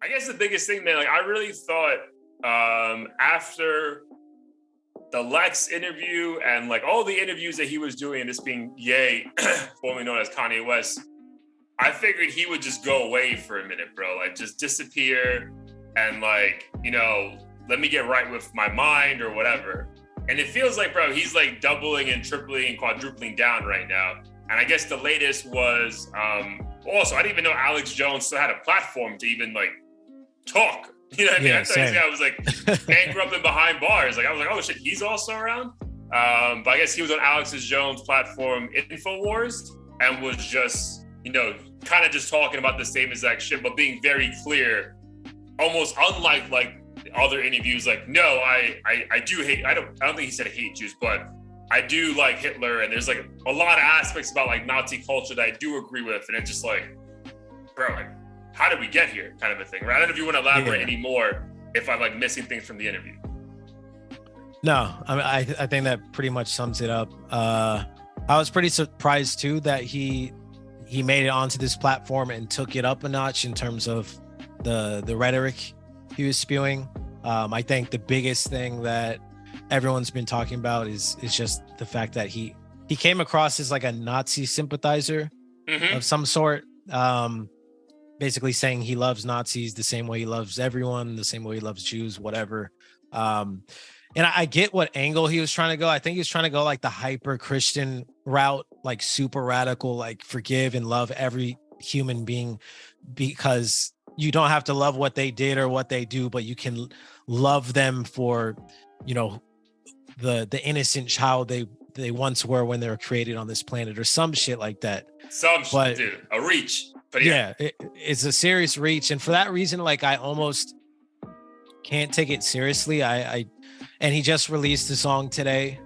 I guess the biggest thing, man, like I really thought after the Lex interview and like all the interviews that he was doing, this being Ye, formerly known as Kanye West, I figured he would just go away for a minute, bro. Like just disappear and like, let me get right with my mind or whatever. And it feels like, bro, he's like doubling and tripling and quadrupling down right now. And I guess the latest was also, I didn't even know Alex Jones still had a platform to even like talk. You know what I mean? I thought this guy was like bankrupting behind bars. Like I was like, oh shit, he's also around. But I guess he was on Alex Jones' platform, InfoWars, and was just, kind of just talking about the same exact shit, but being very clear, almost unlike like other interviews. Like, no, I do hate. I don't think he said hate Jews, but I do like Hitler, and there's like a lot of aspects about like Nazi culture that I do agree with, and it's just like, bro, like, how did we get here, kind of a thing, right? I don't know if you want to elaborate any more if I'm like missing things from the interview. No, I mean, I think that pretty much sums it up. I was pretty surprised too that he made it onto this platform and took it up a notch in terms of the rhetoric he was spewing. I think the biggest thing that everyone's been talking about is just the fact that he came across as like a Nazi sympathizer of some sort. Basically saying he loves Nazis the same way he loves everyone, the same way he loves Jews, whatever. And I get what angle he was trying to go. I think he was trying to go like the hyper Christian route, like super radical, like forgive and love every human being, because you don't have to love what they did or what they do, but you can love them for, the innocent child they once were when they were created on this planet, or some shit like that. Shit, dude, a reach. But yeah, it's a serious reach, and for that reason, like I almost can't take it seriously. And he just released the song today,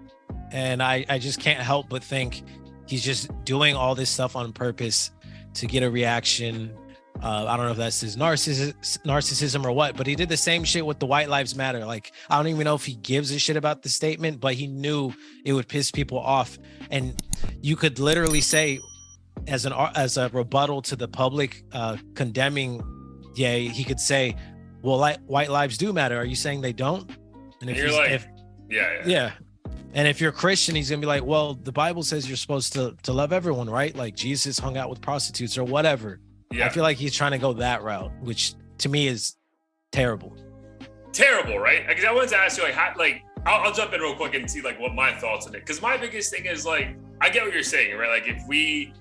and I just can't help but think he's just doing all this stuff on purpose to get a reaction. I don't know if that's his narcissism or what, but he did the same shit with the White Lives Matter. Like, I don't even know if he gives a shit about the statement, but he knew it would piss people off. And you could literally say, as a rebuttal to the public condemning Ye, he could say, well, white lives do matter. Are you saying they don't? And if you're like, yeah. And if you're Christian, he's gonna be like, well, the Bible says you're supposed to love everyone, right? Like Jesus hung out with prostitutes or whatever. Yeah. I feel like he's trying to go that route, which to me is terrible. Terrible, right? Because I wanted to ask you, like, how, like, I'll jump in real quick and see like what my thoughts on it. Because my biggest thing is like, I get what you're saying, right? Like, if we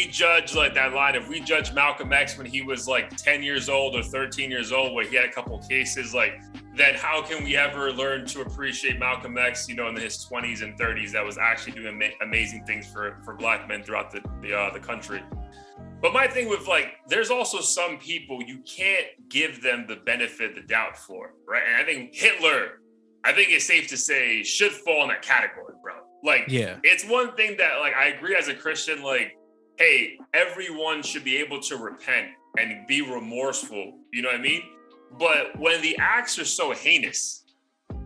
judge like that line, if we judge Malcolm X when he was like 10 years old or 13 years old, where he had a couple cases, like, then how can we ever learn to appreciate Malcolm X, in his 20s and 30s, that was actually doing amazing things for Black men throughout the country. But my thing with like, there's also some people you can't give them the benefit of the doubt for, right? And I think Hitler, I think it's safe to say, should fall in that category, bro. Like, yeah, it's one thing that like, I agree as a Christian, like, hey, everyone should be able to repent and be remorseful, you know what I mean? But when the acts are so heinous,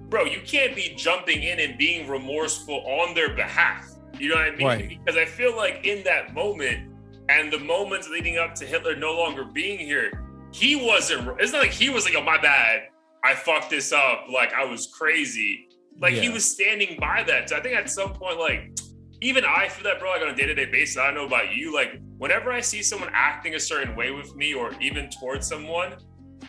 bro, you can't be jumping in and being remorseful on their behalf, you know what I mean? Right. Because I feel like in that moment, and the moments leading up to Hitler no longer being here, it's not like he was like, oh, my bad, I fucked this up, like I was crazy. Like he was standing by that. So I think at some point, like, even I feel that, bro, like on a day-to-day basis. I don't know about you, like whenever I see someone acting a certain way with me or even towards someone,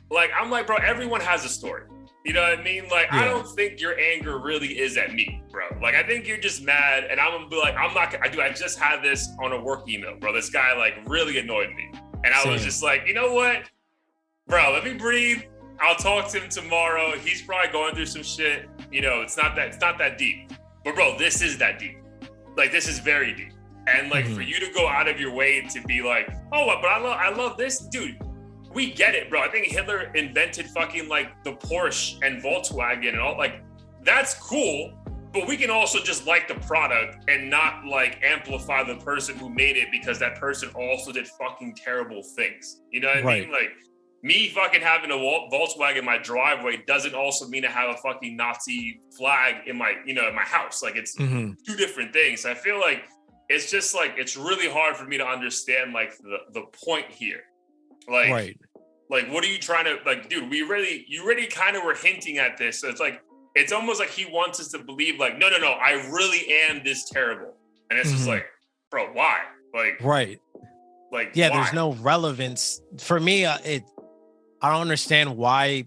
like I'm like, bro, everyone has a story. You know what I mean? Like, I don't think your anger really is at me, bro. Like, I think you're just mad, and I'm gonna be like, I just had this on a work email, bro. This guy like really annoyed me. And I was just like, you know what? Bro, let me breathe. I'll talk to him tomorrow. He's probably going through some shit. It's not that deep. But bro, this is that deep. Like, this is very deep. And like for you to go out of your way to be like, oh, but I love this, dude. We get it, bro. I think Hitler invented fucking like the Porsche and Volkswagen and all, like, that's cool, but we can also just like the product and not like amplify the person who made it because that person also did fucking terrible things. You know what I mean? Like, me fucking having a Volkswagen in my driveway doesn't also mean I have a fucking Nazi flag in my, in my house. Like, it's two different things. I feel like it's just like, it's really hard for me to understand like the point here. Like, Like, what are you trying to, like, dude, you really kind of were hinting at this. So it's like, it's almost like he wants us to believe like, no, I really am this terrible. And it's just like, bro, why? Like, right. Like, yeah, why? There's no relevance for me. I don't understand why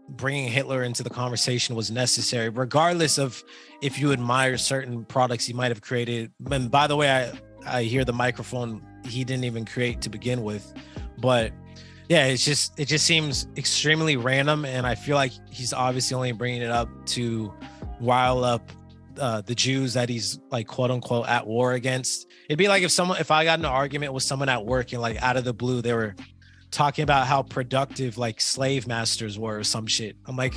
bringing Hitler into the conversation was necessary, regardless of if you admire certain products he might have created. And by the way, I hear the microphone he didn't even create to begin with, but yeah, it just seems extremely random, and I feel like he's obviously only bringing it up to rile up the Jews that he's like quote unquote at war against. It'd be like if I got in an argument with someone at work and like out of the blue they were talking about how productive like slave masters were or some shit. I'm like,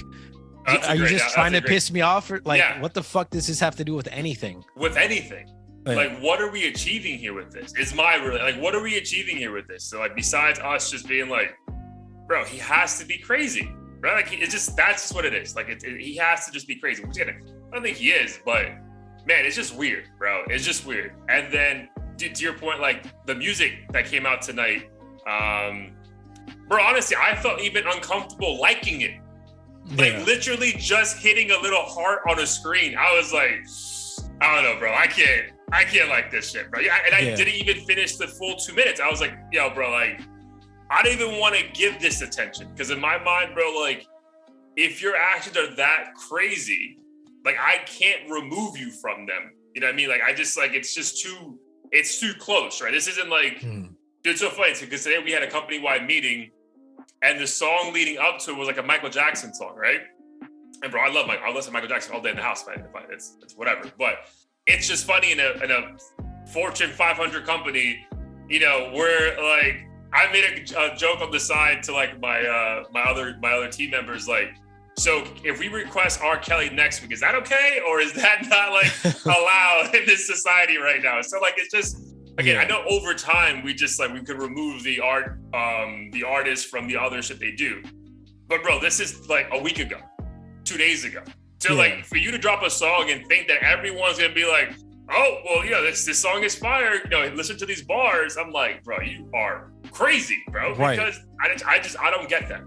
are you just trying to piss me off? Or like, what the fuck does this have to do with anything? With anything. Like, what are we achieving here with this? What are we achieving here with this? So like, besides us just being like, bro, he has to be crazy, right? Like, that's just what it is. Like, he has to just be crazy. I don't think he is, but man, it's just weird, bro. It's just weird. And then to your point, like the music that came out tonight, bro, honestly, I felt even uncomfortable liking it. Like, literally just hitting a little heart on a screen. I was like, I don't know, bro. I can't like this shit, bro. Yeah, and I didn't even finish the full 2 minutes. I was like, yo, bro, like, I don't even want to give this attention. Because in my mind, bro, like, if your actions are that crazy, like, I can't remove you from them. You know what I mean? Like, I just, like, it's too close, right? This isn't like, dude, it's so funny because today we had a company-wide meeting and the song leading up to it was like a Michael Jackson song, right? And bro, I listen to Michael Jackson all day in the house, man. It's whatever. But it's just funny in a Fortune 500 company, you know, where like I made a joke on the side to like my other team members, like, so if we request R. Kelly next week, is that okay? Or is that not like allowed in this society right now? So like, it's just, again, I know over time we could remove the artist from the other shit they do. But bro, this is like a week ago, 2 days ago. So like, for you to drop a song and think that everyone's gonna be like, oh, well, yeah, this song is fire, you know, listen to these bars. I'm like, bro, you are crazy, bro. Right. Because I don't get that.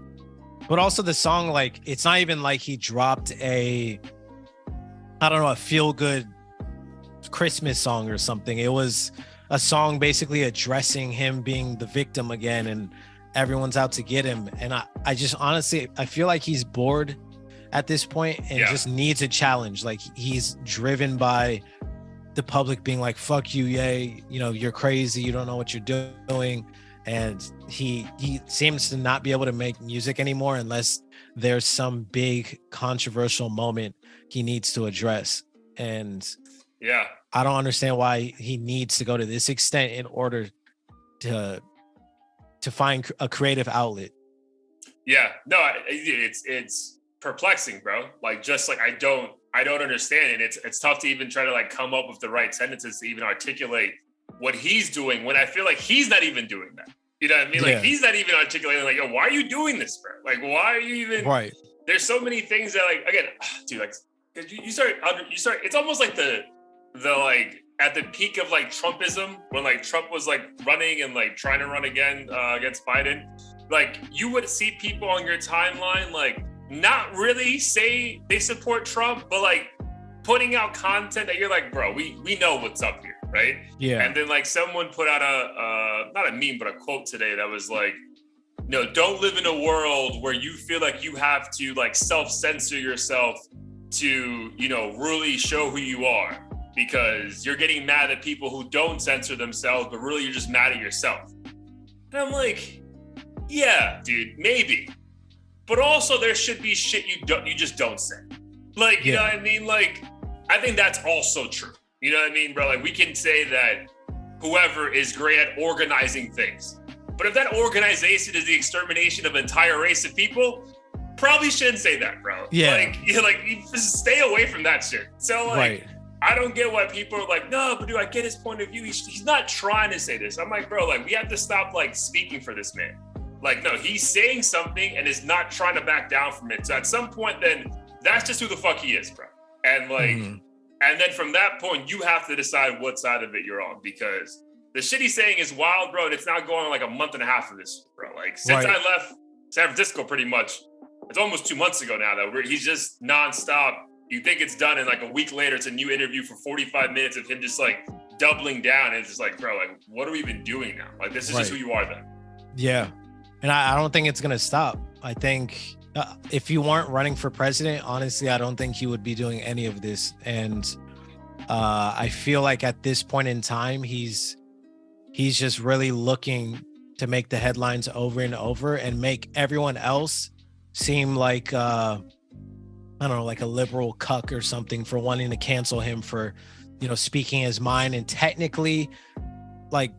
But also the song, like, it's not even like he dropped a feel-good Christmas song or something. It was a song basically addressing him being the victim again and everyone's out to get him. And I just honestly, I feel like he's bored at this point and just needs a challenge. Like, he's driven by the public being like, fuck you, yay, you know, you're crazy, you don't know what you're doing. And he seems to not be able to make music anymore unless there's some big controversial moment he needs to address. And I don't understand why he needs to go to this extent in order to find a creative outlet. Yeah, no, it's perplexing, bro. Like, just like I don't understand it. It's tough to even try to like come up with the right sentences to even articulate what he's doing when I feel like he's not even doing that. You know what I mean? Like, he's not even articulating like, yo, why are you doing this, bro? Like, why are you even right? There's so many things that, like, again, dude, like, you start, it's almost like the like at the peak of like Trumpism, when like Trump was like running and like trying to run again against Biden. Like, you would see people on your timeline like not really say they support Trump, but like putting out content that you're like, bro, we know what's up here, right? Yeah. And then like someone put out not a meme, but a quote today that was like, no, don't live in a world where you feel like you have to like self-censor yourself to, you know, really show who you are, because you're getting mad at people who don't censor themselves, but really you're just mad at yourself. And I'm like, yeah, dude, maybe. But also there should be shit you just don't say. Like, you know what I mean? Like, I think that's also true. You know what I mean, bro? Like, we can say that whoever is great at organizing things, but if that organization is the extermination of an entire race of people, probably shouldn't say that, bro. Yeah. Like, you just stay away from that shit. So, like, I don't get why people are like, no, but dude, I get his point of view. He's not trying to say this. I'm like, bro, like, we have to stop, like, speaking for this man. Like, no, he's saying something and is not trying to back down from it. So at some point, then that's just who the fuck he is, bro. And like, and then from that point, you have to decide what side of it you're on, because the shit he's saying is wild, bro. And it's not going on like a month and a half of this, bro. Like, since I left San Francisco pretty much. It's almost 2 months ago now that he's just nonstop. You think it's done, and like a week later, it's a new interview for 45 minutes of him just like doubling down. And it's just like, bro, like, what are we even doing now? Like, this is just who you are then. Yeah. And I don't think it's going to stop. I think if you weren't running for president, honestly, I don't think he would be doing any of this. And I feel like at this point in time, he's just really looking to make the headlines over and over and make everyone else seem like, I don't know, like a liberal cuck or something for wanting to cancel him for, speaking his mind and technically like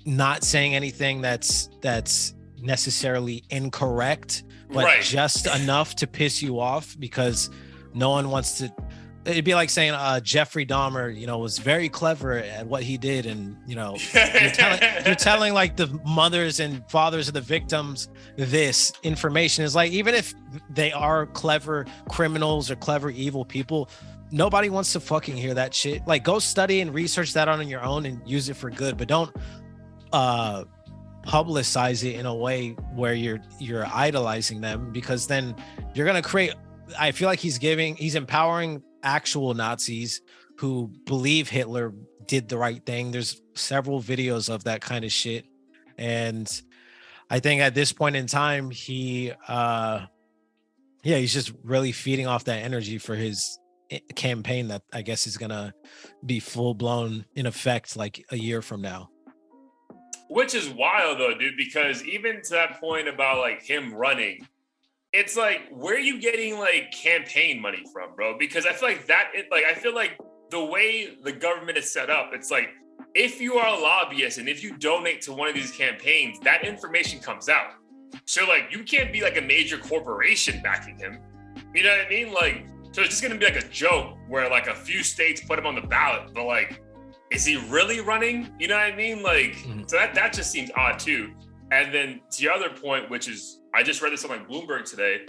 not saying anything that's necessarily incorrect, but just enough to piss you off because no one wants to. It'd be like saying Jeffrey Dahmer, was very clever at what he did. And, you're telling like the mothers and fathers of the victims, this information is like, even if they are clever criminals or clever, evil people, nobody wants to fucking hear that shit. Like, go study and research that on your own and use it for good, but don't publicize it in a way where you're idolizing them, because then you're going to create, I feel like he's empowering actual Nazis who believe Hitler did the right thing. There's several videos of that kind of shit. And I think at this point in time, he's just really feeding off that energy for his campaign that I guess is going to be full blown in effect like a year from now. Which is wild though, dude, because even to that point about like him running, it's like, where are you getting like campaign money from, bro? Because I feel like I feel like the way the government is set up, it's like, if you are a lobbyist and if you donate to one of these campaigns, that information comes out. So like, you can't be like a major corporation backing him. You know what I mean? Like, so it's just going to be like a joke where like a few states put him on the ballot, but like, is he really running? You know what I mean? Like, so that just seems odd too. And then to your other point, which is, I just read this on like Bloomberg today.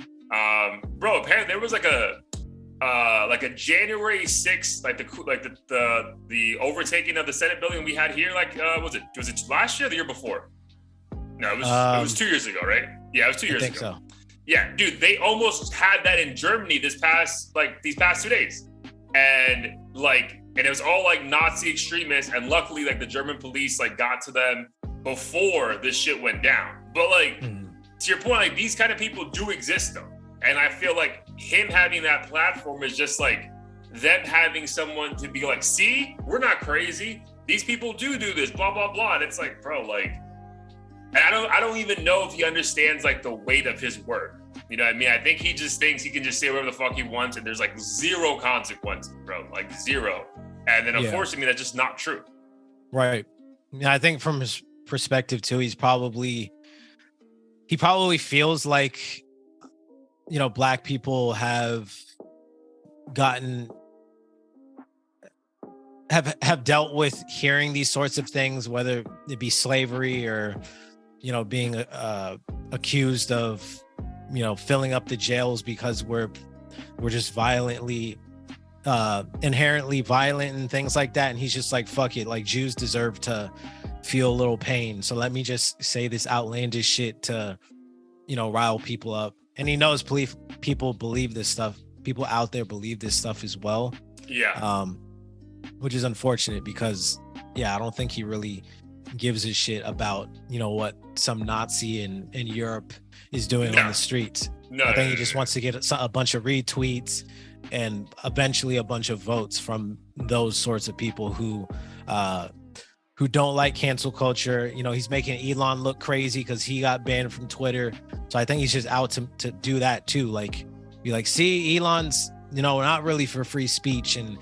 Bro, apparently there was like a January 6th, like the overtaking of the Senate building we had here. Like, was it last year or the year before? No, it was 2 years ago, right? Yeah, it was 2 years ago. So. Yeah, dude, they almost had that in Germany these past 2 days. And it was all like Nazi extremists. And luckily, like the German police like got to them before this shit went down. But like, to your point, like these kind of people do exist though. And I feel like him having that platform is just like them having someone to be like, see, we're not crazy. These people do this, blah, blah, blah. And it's like, bro, like, and I don't even know if he understands like the weight of his word. You know what I mean? I think he just thinks he can just say whatever the fuck he wants and there's like zero consequences, bro, like zero. And then unfortunately, that's just not true. Right. Yeah, I think from his perspective too, he probably feels like, Black people have dealt with hearing these sorts of things, whether it be slavery or, being accused of, filling up the jails because we're just inherently violent and things like that. And he's just like, fuck it, like Jews deserve to feel a little pain. So let me just say this outlandish shit to, rile people up. And he knows people believe this stuff. People out there believe this stuff as well. Yeah. Which is unfortunate because, I don't think he really gives a shit about, what some Nazi in Europe is doing on the streets. I think he just wants to get a bunch of retweets and eventually a bunch of votes from those sorts of people who don't like cancel culture. He's making Elon look crazy because he got banned from Twitter. So I think he's just out to do that too. Like, be like, see, Elon's, not really for free speech. And,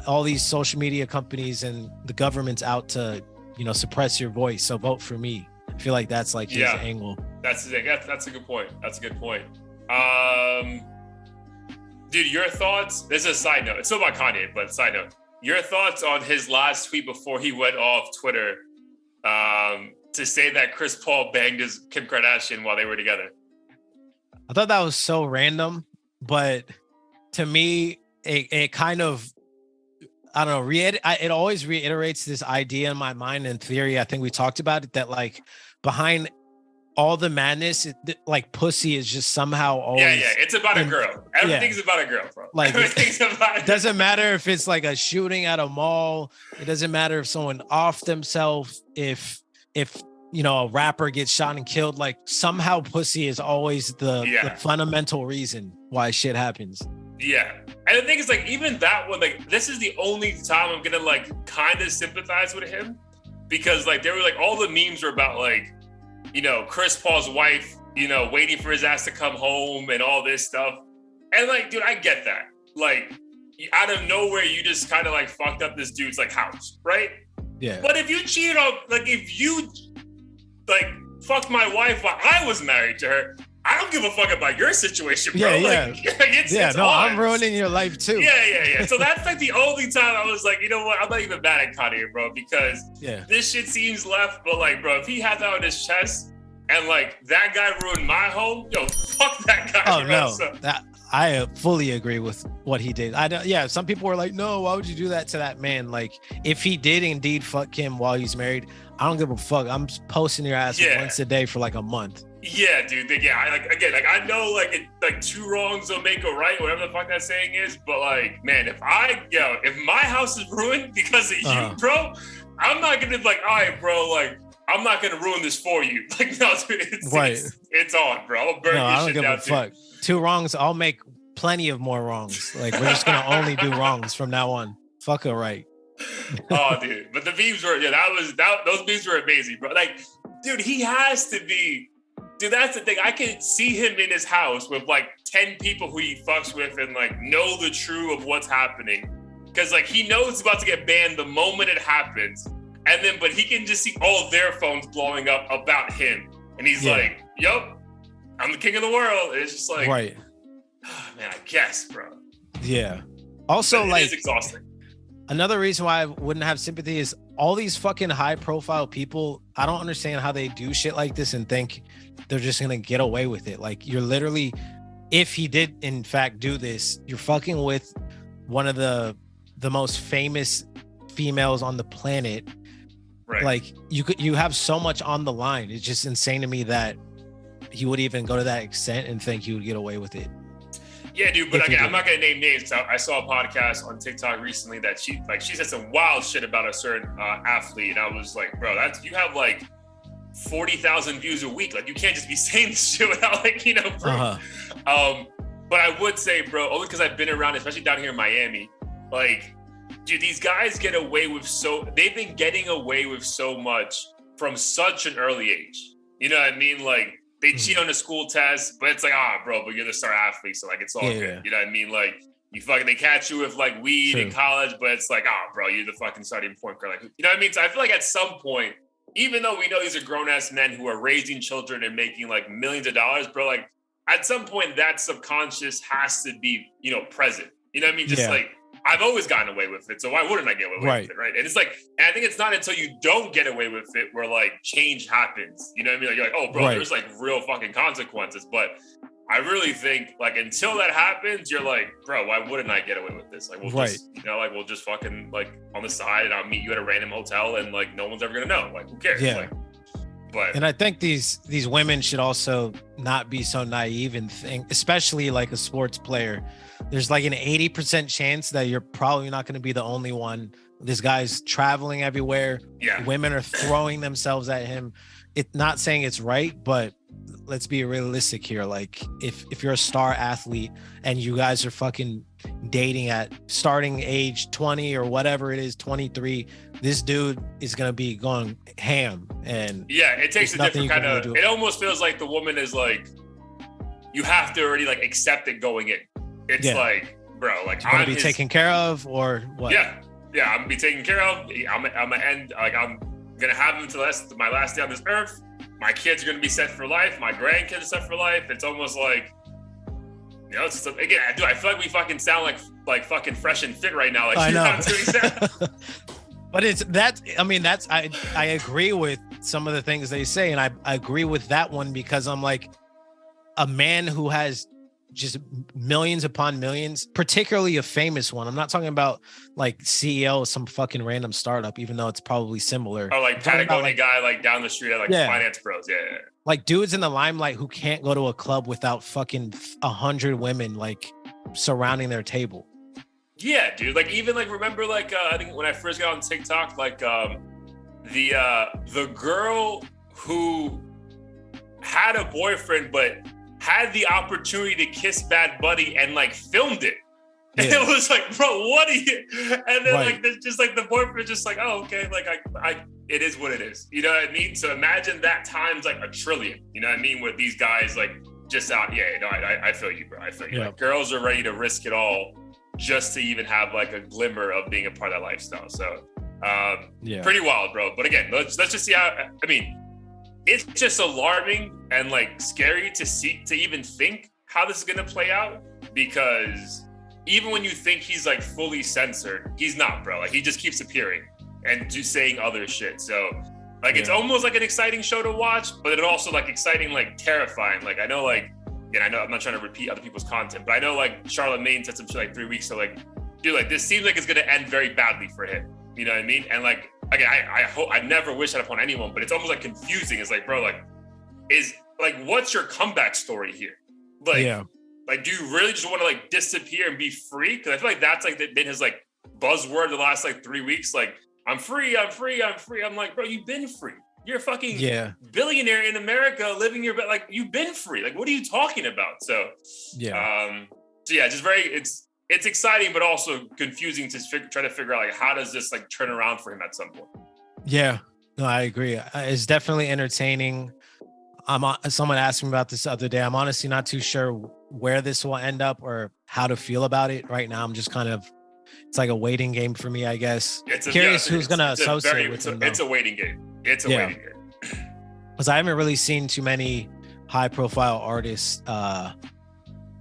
all these social media companies and the government's out to, suppress your voice. So vote for me. I feel like that's like his angle. That's a good point. That's a good point. Dude, your thoughts? This is a side note. It's still about Kanye, but side note. Your thoughts on his last tweet before he went off Twitter to say that Chris Paul banged his Kim Kardashian while they were together? I thought that was so random, but to me, it kind of, I don't know, it always reiterates this idea in my mind and theory. I think we talked about it, that like behind all the madness, like pussy is just somehow always. Yeah, it's about a girl. Everything's about a girl, bro. Like Everything's about. It doesn't matter if it's like a shooting at a mall. It doesn't matter if someone off themselves. If a rapper gets shot and killed, like somehow pussy is always the fundamental reason why shit happens. Yeah. And the thing is, like, even that one, like, this is the only time I'm gonna like kind of sympathize with him, because like there were like all the memes were about like, Chris Paul's wife, waiting for his ass to come home and all this stuff. And like, dude, I get that. Like, out of nowhere, you just kind of like fucked up this dude's like house, right? Yeah. But if you cheated on, like, if you like fucked my wife while I was married to her, I don't give a fuck about your situation, bro. It's I'm ruining your life too. Yeah. So that's like the only time I was like, you know what? I'm not even mad at Kanye, bro, because this shit seems left. But like, bro, if he had that on his chest and like that guy ruined my home, yo, fuck that guy. Oh, bro. No. So, I fully agree with what he did. Some people were like, no, why would you do that to that man? Like, if he did indeed fuck him while he's married, I don't give a fuck. I'm posting your ass once a day for like a month. Yeah, dude. I know like two wrongs don't make a right, whatever the fuck that saying is. But like, man, if my house is ruined because of you, bro, I'm not gonna be like, all right, bro, like, I'm not gonna ruin this for you. Like, no, dude, it's on, bro. I'll burn your shit down. I don't give a fuck. Two wrongs, I'll make plenty of more wrongs. Like, we're just gonna only do wrongs from now on. Fuck a right. Oh, dude. But the memes were, those memes were amazing, bro. Like, dude, he has to be. Dude, that's the thing. I can see him in his house with like 10 people who he fucks with and like know the truth of what's happening. Cause like he knows it's about to get banned the moment it happens. And then, but he can just see all their phones blowing up about him. And he's like, yup, I'm the king of the world. And it's just like, right. Oh, man, I guess, bro. Yeah. Also, it is exhausting. Another reason why I wouldn't have sympathy is all these fucking high profile people. I don't understand how they do shit like this and think they're just going to get away with it. Like, you're literally, if he did in fact do this, you're fucking with one of the most famous females on the planet. Right. Like, you have so much on the line. It's just insane to me that he would even go to that extent and think he would get away with it. Yeah, dude, but again, I'm not gonna name names. I saw a podcast on TikTok recently that she said some wild shit about a certain athlete, and I was like, bro, you have like 40,000 views a week. Like, you can't just be saying this shit without like, proof. But I would say, bro, only because I've been around, especially down here in Miami, like, dude, these guys get away with they've been getting away with so much from such an early age. You know what I mean? Like, they cheat on the school test, but it's like, bro, but you're the star athlete, so like it's all good. You know what I mean? Like, they catch you with like weed in college, but it's like, bro, you're the fucking starting point guard. Like, you know what I mean? So I feel like at some point, even though we know these are grown ass men who are raising children and making like millions of dollars, bro, like at some point that subconscious has to be, present. You know what I mean? Just like, I've always gotten away with it, so why wouldn't I get away with it, right? And it's like, and I think it's not until you don't get away with it where like change happens. You know what I mean? Like, you're like, oh, bro, there's like real fucking consequences. But I really think like until that happens, you're like, bro, why wouldn't I get away with this? Like, we'll just, we'll just fucking like on the side, and I'll meet you at a random hotel, and like no one's ever gonna know. Like, who cares? Yeah. Like, and I think these women should also not be so naive and think, especially like a sports player. There's like an 80% chance that you're probably not going to be the only one. This guy's traveling everywhere. Yeah. Women are throwing themselves at him. It's not saying it's right, but let's be realistic here. Like, if you're a star athlete and you guys are fucking dating at starting age 20 or whatever it is, 23, this dude is going to be going ham. And it takes a different kind of, it almost feels like the woman is like, you have to already like accept it going in. It's like, bro, like, I'm gonna be taken care of, or what? Yeah, I'm gonna be taken care of. I'm gonna end, like, I'm gonna have him to my last day on this earth. My kids are gonna be set for life. My grandkids are set for life. It's almost like, it's just, again, dude, I feel like we fucking sound like fucking fresh and fit right now. Like, I know. But I agree with some of the things they say, and I agree with that one because I'm like, a man who has just millions upon millions, particularly a famous one. I'm not talking about like CEO of some fucking random startup, even though it's probably similar. Oh, like Patagonia guy, like down the street at like Finance Bros. Yeah. Like dudes in the limelight who can't go to a club without fucking 100 women like surrounding their table. Yeah, dude. Like even like remember like I think when I first got on TikTok, like the girl who had a boyfriend but had the opportunity to kiss Bad Bunny and like filmed it. And it was like, bro, what are you? And then like there's just like the boyfriend just like, oh, okay, like I it is what it is. You know what I mean? So imagine that times like a trillion. You know what I mean? With these guys like just out, I feel you, bro. I feel you. Like, girls are ready to risk it all just to even have like a glimmer of being a part of that lifestyle. So pretty wild, bro. But again, let's just see how. I mean, it's just alarming and like scary to even think how this is gonna play out, because even when you think he's like fully censored, he's not, bro. Like he just keeps appearing and just saying other shit. So like it's almost like an exciting show to watch, but it also like exciting, like terrifying. Like I know like, and I know I'm not trying to repeat other people's content, but I know like Charlamagne said some shit like 3 weeks ago, like, dude, like this seems like it's gonna end very badly for him. You know what I mean? And like, again, I hope, I never wish that upon anyone, but it's almost like confusing. It's like, bro, like, what's your comeback story here? Like, like, do you really just want to like disappear and be free? Because I feel like that's like been his like buzzword the last like 3 weeks. Like, I'm free, I'm free, I'm free. I'm like, bro, you've been free. You're a fucking billionaire in America living your, like, you've been free. Like, what are you talking about? So, just very, it's exciting, but also confusing to try to figure out like how does this like turn around for him at some point. Yeah, no, I agree. It's definitely entertaining. Someone asked me about this the other day. I'm honestly not too sure where this will end up or how to feel about it right now. I'm just kind of, it's like a waiting game for me, I guess. Curious who's going to associate with him. It's a waiting game. It's a waiting game. Because I haven't really seen too many high profile artists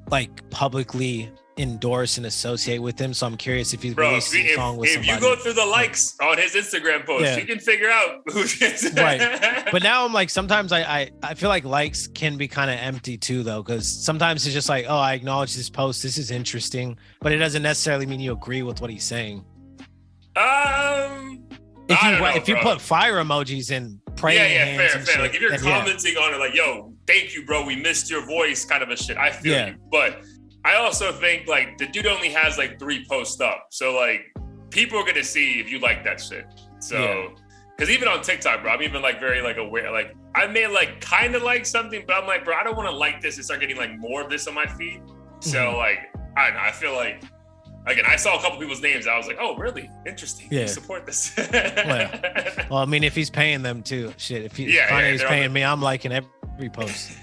like publicly endorse and associate with him, so I'm curious if he's released a song with somebody. If you go through the likes on his Instagram post, you can figure out who's right. But now I'm like, sometimes I feel like likes can be kind of empty too, though, because sometimes it's just like, oh, I acknowledge this post, this is interesting, but it doesn't necessarily mean you agree with what he's saying. If you put fire emojis in praying hands and fair. Shit, like if you're commenting on it, like, yo, thank you, bro, we missed your voice, kind of a shit. I feel you, but I also think like the dude only has like 3 posts up. So like people are gonna see if you like that shit. So because even on TikTok, bro, I'm even like very like aware. Like I may like kind of like something, but I'm like, bro, I don't want to like this and start getting like more of this on my feed. So like I don't know, I feel like again, I saw a couple people's names. I was like, oh, really? Interesting. You support this. Well, I mean, if he's paying them too, shit. If Kanye's paying me, I'm liking every post.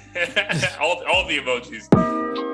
all the emojis.